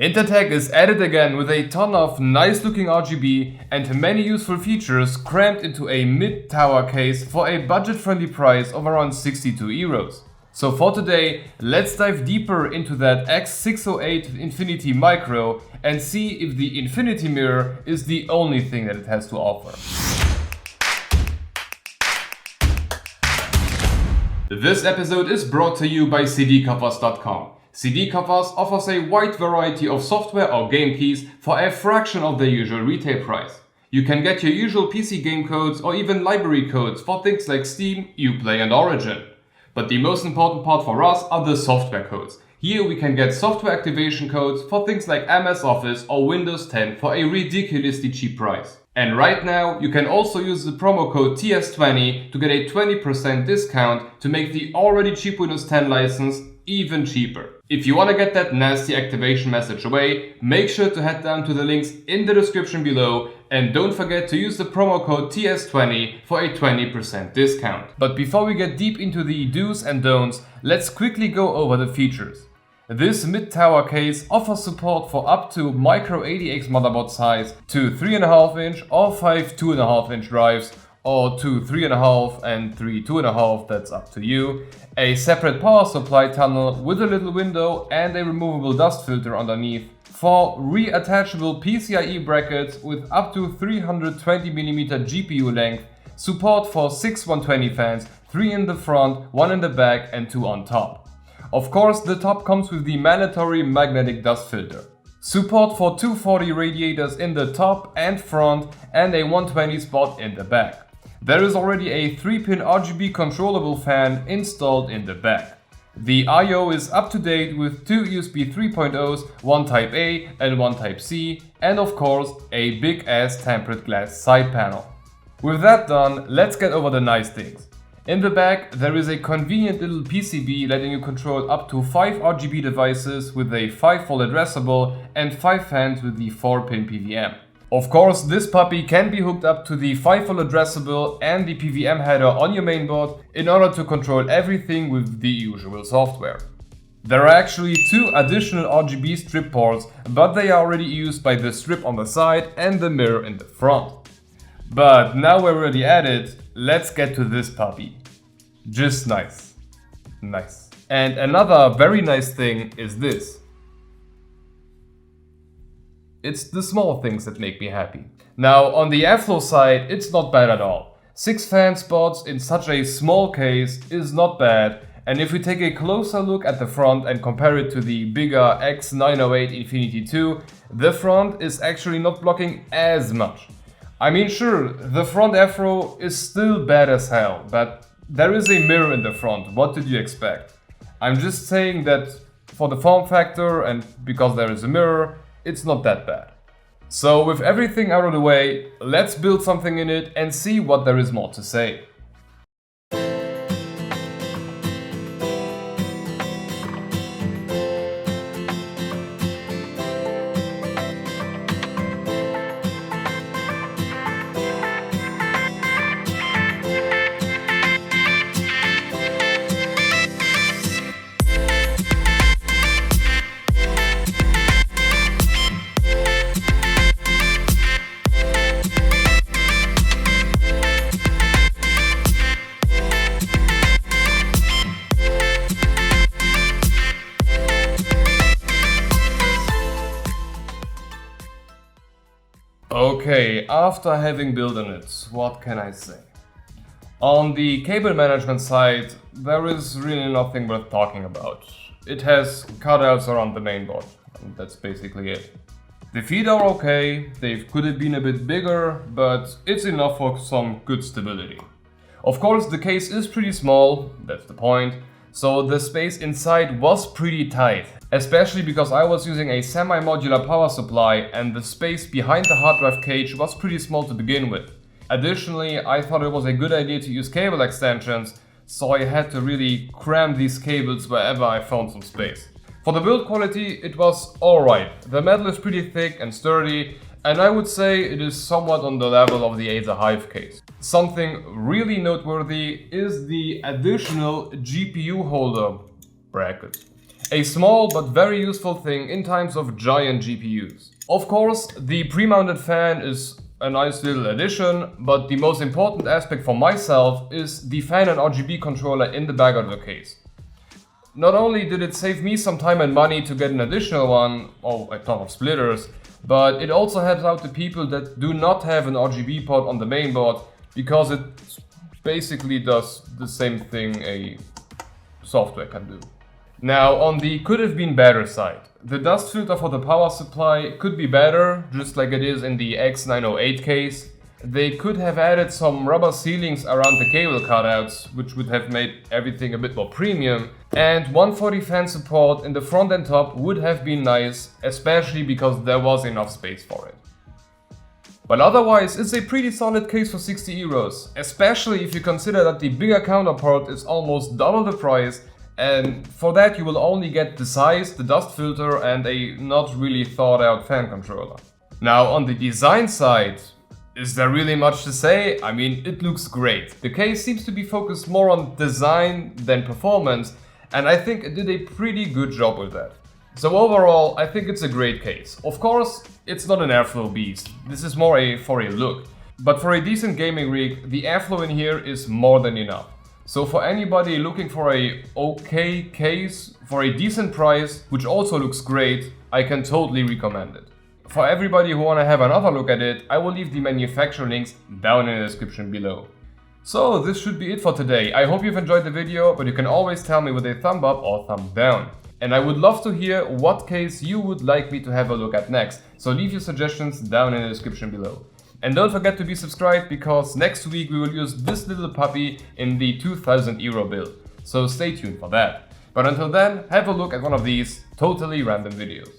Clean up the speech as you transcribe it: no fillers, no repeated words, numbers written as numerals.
Intertech is at it again with a ton of nice looking RGB and many useful features crammed into a mid-tower case for a budget friendly price of around 62 euros. So for today, let's dive deeper into that X-608 Infinity Micro and see if the Infinity Mirror is the only thing that it has to offer. This episode is brought to you by cdkoffers.com. CD Koffers offers a wide variety of software or game keys for a fraction of their usual retail price. You can get your usual PC game codes or even library codes for things like Steam, Uplay and Origin. But the most important part for us are the software codes. Here we can get software activation codes for things like MS Office or Windows 10 for a ridiculously cheap price. And right now you can also use the promo code TS20 to get a 20% discount to make the already cheap Windows 10 license even cheaper. If you want to get that nasty activation message away, make sure to head down to the links in the description below and don't forget to use the promo code TS20 for a 20% discount. But before we get deep into the do's and don'ts, let's quickly go over the features. This mid-tower case offers support for up to micro ADX motherboard size to 3.5 inch or 5 2.5 inch drives, or 2 3.5 and 3 2.5, that's up to you, a separate power supply tunnel with a little window and a removable dust filter underneath, 4 reattachable PCIe brackets with up to 320mm GPU length, support for 6 120 fans, 3 in the front, 1 in the back and 2 on top. Of course, the top comes with the mandatory magnetic dust filter. Support for 240 radiators in the top and front and a 120 spot in the back. There is already a 3-pin RGB controllable fan installed in the back. The I/O is up to date with 2 USB 3.0s, one Type A and one Type C, and of course a big ass tempered glass side panel. With that done, let's get over the nice things. In the back there is a convenient little PCB letting you control up to 5 RGB devices with a 5-volt addressable and 5 fans with the 4-pin PWM. Of course, this puppy can be hooked up to the 5-volt addressable and the PWM header on your mainboard in order to control everything with the usual software. There are actually 2 additional RGB strip ports, but they are already used by the strip on the side and the mirror in the front. But now we're already at it, let's get to this puppy. Just nice. Nice. And another very nice thing is this. It's the small things that make me happy. Now, on the airflow side, it's not bad at all. 6 fan spots in such a small case is not bad, and if we take a closer look at the front and compare it to the bigger X-908 Infinity 2, the front is actually not blocking as much. I mean, sure, the front airflow is still bad as hell, but there is a mirror in the front, what did you expect? I'm just saying that for the form factor and because there is a mirror, it's not that bad. So with everything out of the way, let's build something in it and see what there is more to say. Okay, after having built on it, what can I say? On the cable management side, there is really nothing worth talking about. It has cutouts around the mainboard, and that's basically it. The feet are okay, they could have been a bit bigger, but it's enough for some good stability. Of course, the case is pretty small, that's the point, so the space inside was pretty tight. Especially because I was using a semi-modular power supply and the space behind the hard drive cage was pretty small to begin with. Additionally, I thought it was a good idea to use cable extensions, so I had to really cram these cables wherever I found some space. For the build quality, it was alright. The metal is pretty thick and sturdy, and I would say it is somewhat on the level of the Acer Hive case. Something really noteworthy is the additional GPU holder bracket. A small but very useful thing in times of giant GPUs. Of course, the pre-mounted fan is a nice little addition, but the most important aspect for myself is the fan and RGB controller in the back of the case. Not only did it save me some time and money to get an additional one, a ton of splitters, but it also helps out the people that do not have an RGB port on the mainboard, because it basically does the same thing a software can do. Now, on the could have been better side, the dust filter for the power supply could be better, just like it is in the X-608 case. They could have added some rubber sealings around the cable cutouts, which would have made everything a bit more premium. And 140 fan support in the front and top would have been nice, especially because there was enough space for it. But otherwise, it's a pretty solid case for 60 euros, especially if you consider that the bigger counterpart is almost double the price, and for that you will only get the size, the dust filter and a not really thought out fan controller. Now, on the design side, is there really much to say? I mean, it looks great. The case seems to be focused more on design than performance, and I think it did a pretty good job with that. So overall, I think it's a great case. Of course, it's not an airflow beast. This is more for a look. But for a decent gaming rig, the airflow in here is more than enough. So for anybody looking for a okay case for a decent price, which also looks great, I can totally recommend it. For everybody who want to have another look at it, I will leave the manufacturer links down in the description below. So this should be it for today. I hope you've enjoyed the video, but you can always tell me with a thumb up or thumb down. And I would love to hear what case you would like me to have a look at next, so leave your suggestions down in the description below. And don't forget to be subscribed, because next week we will use this little puppy in the 2000 euro build. So stay tuned for that. But until then, have a look at one of these totally random videos.